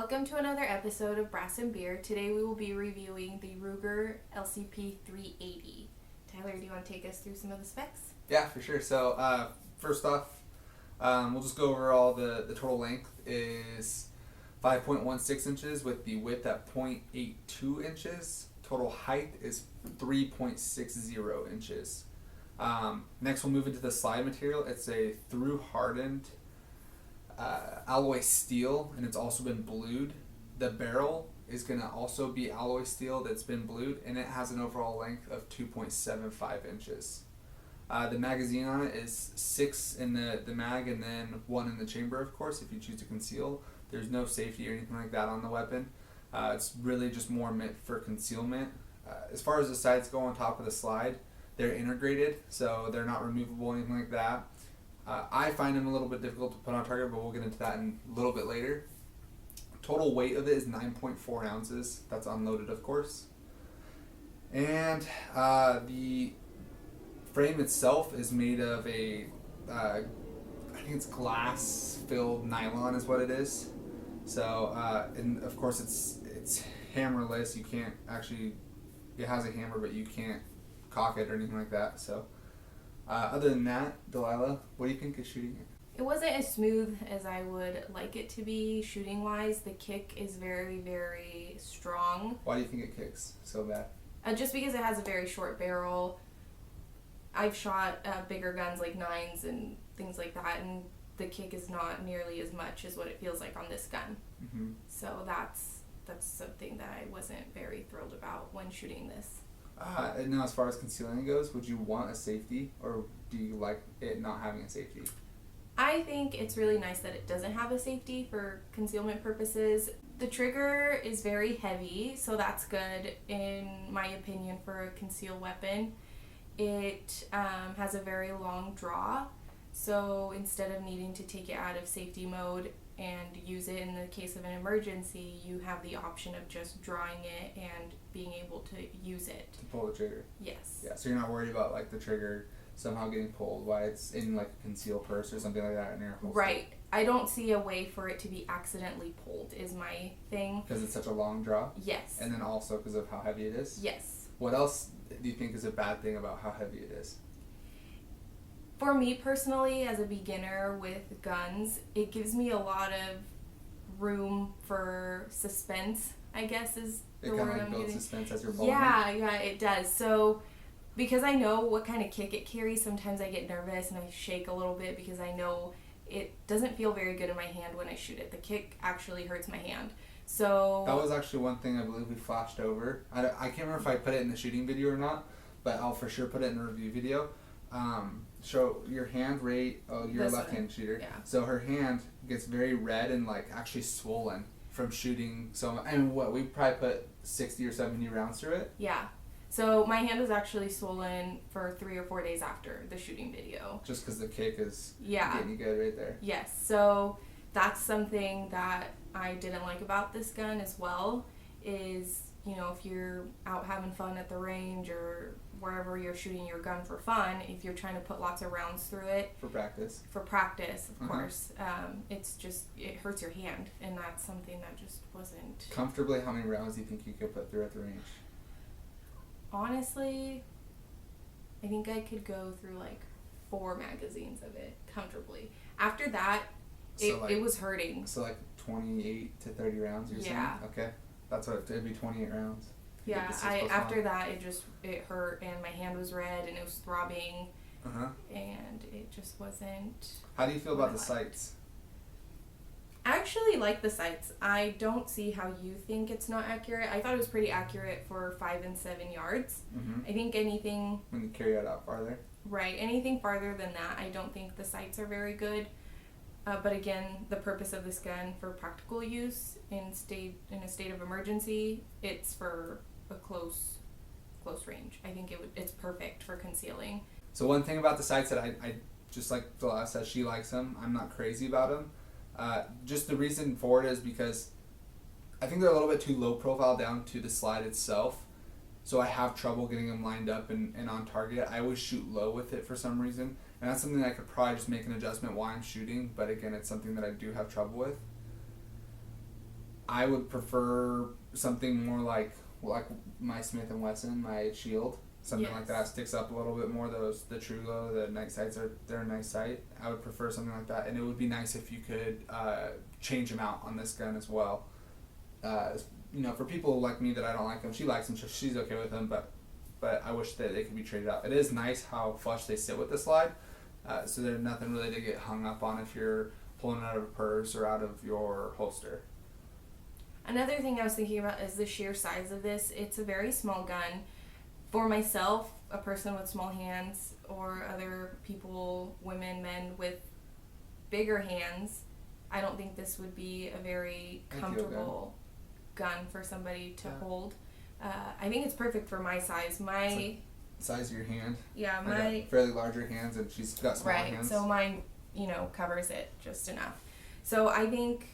Welcome to another episode of Brass and Beer. Today we will be reviewing the Ruger LCP 380. Tyler, do you want to take us through some of the specs? Yeah, for sure. So first off, we'll just go over all the total length is 5.16 inches with the width at 0.82 inches. Total height is 3.60 inches. Next we'll move into the slide material. It's a through hardened alloy steel, and it's also been blued. The barrel is going to also be alloy steel that's been blued, and it has an overall length of 2.75 inches. The magazine on it is 6 in the mag and then 1 in the chamber, of course, if you choose to conceal. There's no safety or anything like that on the weapon. It's really just more meant for concealment. As far as the sights go on top of the slide, they're integrated, so they're not removable or anything like that. I find them a little bit difficult to put on target, but we'll get into that in a little bit later. Total weight of it is 9.4 ounces. That's unloaded, of course. And the frame itself is made of a, I think it's glass-filled nylon is what it is. So, and of course it's hammerless. You can't actually, it has a hammer, but you can't cock it or anything like that. So. Other than that, Dalila, what do you think is shooting it? It wasn't as smooth as I would like it to be shooting wise. The kick is very, very strong. Why do you think it kicks so bad? Just because it has a very short barrel. I've shot bigger guns like 9s and things like that, and the kick is not nearly as much as what it feels like on this gun. Mm-hmm. So that's something that I wasn't very thrilled about when shooting this. And now as far as concealing goes, would you want a safety, or do you like it not having a safety? I think it's really nice that it doesn't have a safety for concealment purposes. The trigger is very heavy, so that's good in my opinion for a concealed weapon. It has a very long draw, so instead of needing to take it out of safety mode and use it in the case of an emergency, you have the option of just drawing it and being able to use it. To pull the trigger? Yes. Yeah, so you're not worried about like the trigger somehow getting pulled while it's in like a concealed purse or something like that in your holster. Right. I don't see a way for it to be accidentally pulled is my thing. Because it's such a long draw? Yes. And then also because of how heavy it is? Yes. What else do you think is a bad thing about how heavy it is? For me personally, as a beginner with guns, it gives me a lot of room for suspense, I guess is the word I'm using. It kind of builds suspense as you're pulling. Yeah, it does. So, because I know what kind of kick it carries, sometimes I get nervous and I shake a little bit because I know it doesn't feel very good in my hand when I shoot it. The kick actually hurts my hand. So that was actually one thing I believe we flashed over. I can't remember if I put it in the shooting video or not, but I'll for sure put it in the review video. Show your hand rate. Oh, you're a left-hand shooter. Yeah. So her hand gets very red and like actually swollen from shooting so much. And we probably put 60 or 70 rounds through it. Yeah. So my hand was actually swollen for 3 or 4 days after the shooting video. Just because the kick is getting you good right there. Yes. So that's something that I didn't like about this gun as well. Is if you're out having fun at the range or wherever you're shooting your gun for fun, if you're trying to put lots of rounds through it for practice, of course, it hurts your hand, and that's something that just wasn't comfortably. How many rounds do you think you could put through at the range? Honestly, I think I could go through like 4 magazines of it comfortably. After that, it was hurting. So like 28 to 30 rounds, you're saying? Okay. That's what it'd be, 28 rounds. Yeah, after that it hurt and my hand was red and it was throbbing. And it just wasn't. How do you feel about the sights? I actually like the sights. I don't see how you think it's not accurate. I thought it was pretty accurate for 5 and 7 yards. I think anything when you carry it out farther. Right, anything farther than that, I don't think the sights are very good. But again, the purpose of this gun for practical use in a state of emergency, it's for a close range. I think it's perfect for concealing. So one thing about the sights that I just like Dalila said, she likes them. I'm not crazy about them. Just the reason for it is because I think they're a little bit too low profile down to the slide itself. So I have trouble getting them lined up and on target. I always shoot low with it for some reason. And that's something that I could probably just make an adjustment while I'm shooting. But again, it's something that I do have trouble with. I would prefer something more like my Smith & Wesson, my Shield. Something like that sticks up a little bit more. The Trugo, the night sights they're a nice sight. I would prefer something like that, and it would be nice if you could change them out on this gun as well. For people like me that I don't like them, she likes them, so she's okay with them. But I wish that they could be traded out. It is nice how flush they sit with the slide, so there's nothing really to get hung up on if you're pulling it out of a purse or out of your holster. Another thing I was thinking about is the sheer size of this. It's a very small gun. For myself, a person with small hands, or other people, women, men with bigger hands, I don't think this would be a very comfortable gun for somebody to hold. I think it's perfect for my size. Size of your hand. Yeah, I got fairly larger hands, and she's got small hands. So mine, covers it just enough. So I think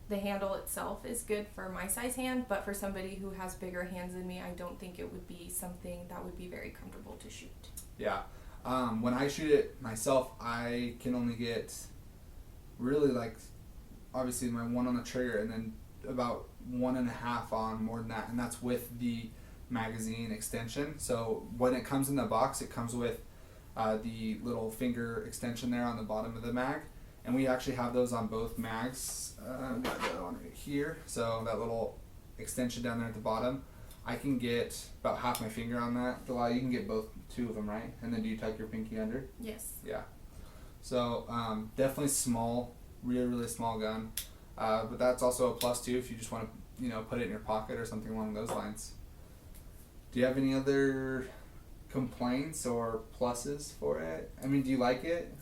the handle itself is good for my size hand, but for somebody who has bigger hands than me, I don't think it would be something that would be very comfortable to shoot. Yeah. When I shoot it myself, I can only get really obviously my 1 on the trigger, and then about 1.5 on more than that, and that's with the magazine extension. So when it comes in the box, it comes with the little finger extension there on the bottom of the mag. And we actually have those on both mags. Got the other one right here. So that little extension down there at the bottom, I can get about half my finger on that. Dalila, you can get two of them, right? And then do you tuck your pinky under? Yes. Yeah. So definitely small, really, really small gun. But that's also a plus too if you just want to, put it in your pocket or something along those lines. Do you have any other complaints or pluses for it? I mean, do you like it?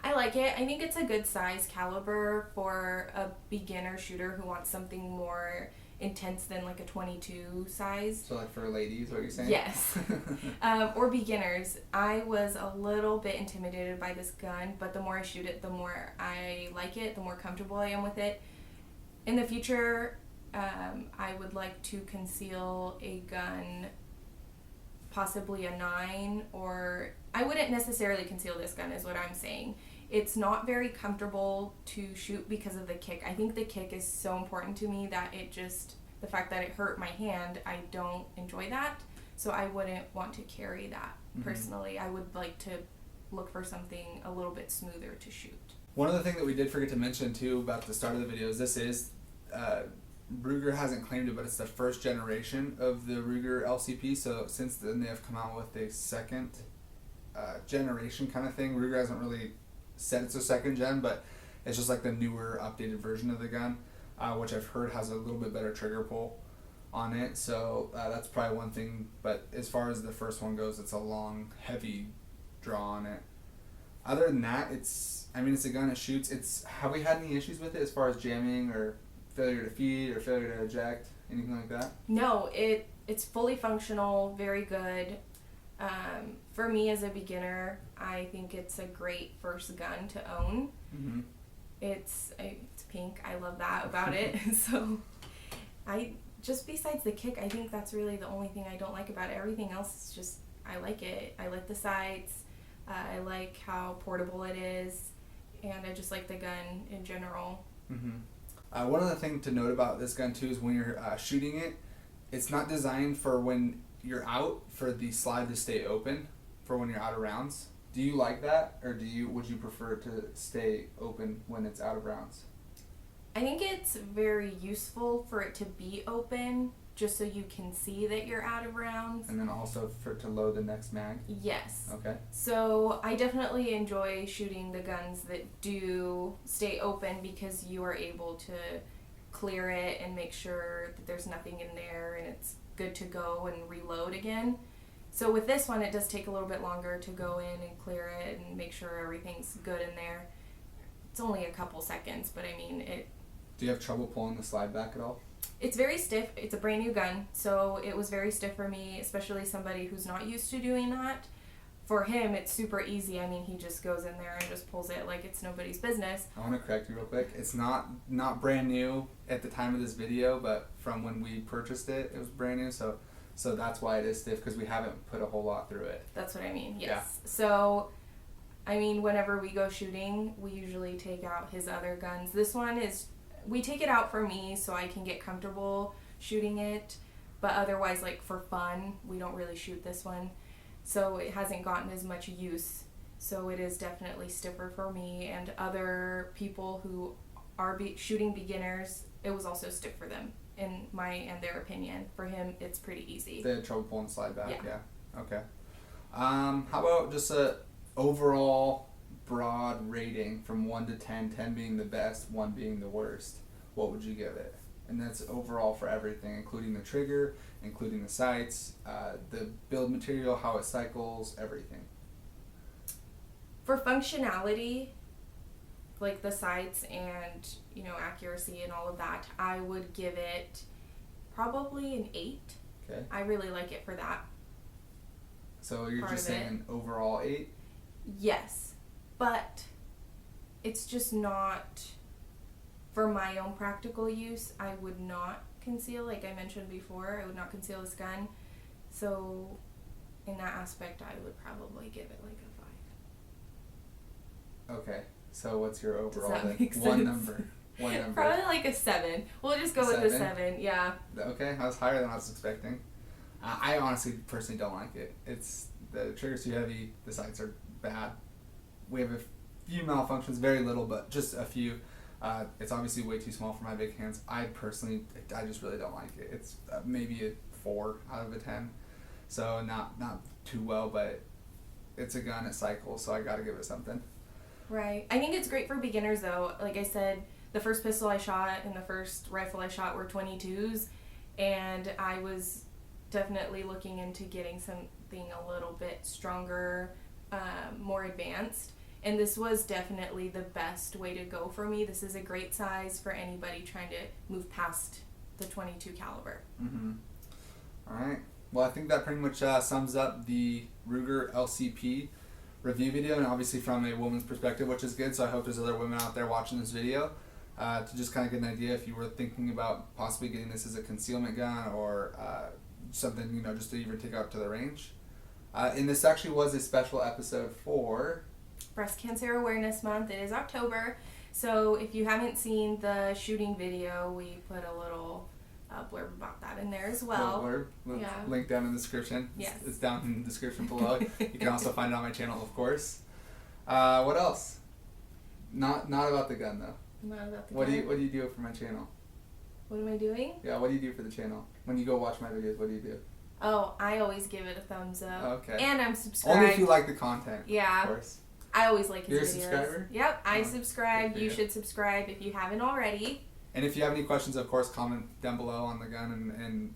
I like it. I think it's a good size caliber for a beginner shooter who wants something more intense than like a 22 size. So like for ladies, what you're saying? Yes. Or beginners. I was a little bit intimidated by this gun, but the more I shoot it, the more I like it, the more comfortable I am with it. In the future, I would like to conceal a gun, possibly a 9, or I wouldn't necessarily conceal this gun is what I'm saying. It's not very comfortable to shoot because of the kick. I think the kick is so important to me that the fact that it hurt my hand, I don't enjoy that. So I wouldn't want to carry that personally. I would like to look for something a little bit smoother to shoot. One other thing that we did forget to mention too about the start of the video is Ruger hasn't claimed it, but it's the first generation of the Ruger LCP. So since then they have come out with a second generation kind of thing. Ruger hasn't really said it's a second gen, but it's just like the newer, updated version of the gun, which I've heard has a little bit better trigger pull on it. So that's probably one thing. But as far as the first one goes, it's a long, heavy draw on it. Other than that, it's a gun that shoots. Have we had any issues with it as far as jamming or failure to feed or failure to eject, anything like that? No, it's fully functional, very good. For me as a beginner, I think it's a great first gun to own. Mm-hmm. It's pink. I love that about it. So besides the kick, I think that's really the only thing I don't like about it. Everything else is just, I like it. I like the sights. I like how portable it is, and I just like the gun in general. Mm-hmm. One other thing to note about this gun too is when you're shooting it, it's not designed for when you're out for the slide to stay open for when you're out of rounds. Do you like that, or would you prefer to stay open when it's out of rounds? I think it's very useful for it to be open, just so you can see that you're out of rounds. And then also to load the next mag? Yes. Okay. So I definitely enjoy shooting the guns that do stay open because you are able to clear it and make sure that there's nothing in there and it's good to go and reload again. So with this one, it does take a little bit longer to go in and clear it and make sure everything's good in there. It's only a couple seconds, but I mean it. Do you have trouble pulling the slide back at all? It's very stiff. It's a brand new gun, so it was very stiff for me, especially somebody who's not used to doing that. For him, it's super easy. I mean, he just goes in there and just pulls it like it's nobody's business. I want to correct you real quick. It's not brand new at the time of this video, but from when we purchased it, it was brand new. So that's why it is stiff, because we haven't put a whole lot through it. That's what I mean, yes. Yeah. So, I mean, whenever we go shooting, we usually take out his other guns. This one is we take it out for me so I can get comfortable shooting it, but otherwise, like for fun, we don't really shoot this one. So it hasn't gotten as much use. So it is definitely stiffer for me, and other people who are shooting beginners, it was also stiff for them in their opinion. For him, it's pretty easy. They had trouble pulling slide back. Yeah. Okay. How about just a overall broad rating from 1 to 10, 10 being the best, 1 being the worst? What would you give it? And that's overall for everything, including the trigger, including the sights, the build material, how it cycles, everything. For functionality, like the sights and, accuracy and all of that, I would give it probably an 8. Okay. I really like it for that. So you're just saying overall 8? Yes, but it's just not, for my own practical use, I would not conceal, like I mentioned before, I would not conceal this gun. So in that aspect, I would probably give it like a 5. Okay. So what's your overall? Does that make sense? One number. Probably like a 7. We'll just go with a 7. Yeah. Okay, that was higher than I was expecting. I honestly, personally don't like it. It's the trigger's too heavy. The sights are bad. We have a few malfunctions, very little, but just a few. It's obviously way too small for my big hands. I just really don't like it. It's maybe a 4 out of a 10. So not too well, but it's a gun. It cycles, so I got to give it something. Right. I think it's great for beginners, though. Like I said, the first pistol I shot and the first rifle I shot were 22s, and I was definitely looking into getting something a little bit stronger, more advanced. And this was definitely the best way to go for me. This is a great size for anybody trying to move past the 22 caliber. Mm-hmm. All right. Well, I think that pretty much sums up the Ruger LCP review video, and obviously from a woman's perspective, which is good. So I hope there's other women out there watching this video to just kind of get an idea if you were thinking about possibly getting this as a concealment gun or something, just to even take out to the range. And this actually was a special episode for Breast Cancer Awareness Month. It is October, so if you haven't seen the shooting video, we put a little blurb about that in there as well. Yeah. Link down in the description. Yes. It's down in the description below. You can also find it on my channel, of course. What else? Not about the gun though. Not about the What gun. do you do for my channel? What am I doing? Yeah, what do you do for the channel? When you go watch my videos, what do you do? Oh, I always give it a thumbs up. Okay. And I'm subscribed. Only if you like the content. Yeah. Of course. I always like his You're a videos. subscriber? Yep, I Oh, subscribe. good for You you. should subscribe if you haven't already. And if you have any questions, of course, comment down below on the gun, and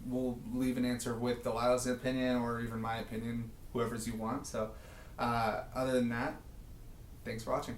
we'll leave an answer with Dalila's opinion or even my opinion, whoever's you want. So other than that, thanks for watching.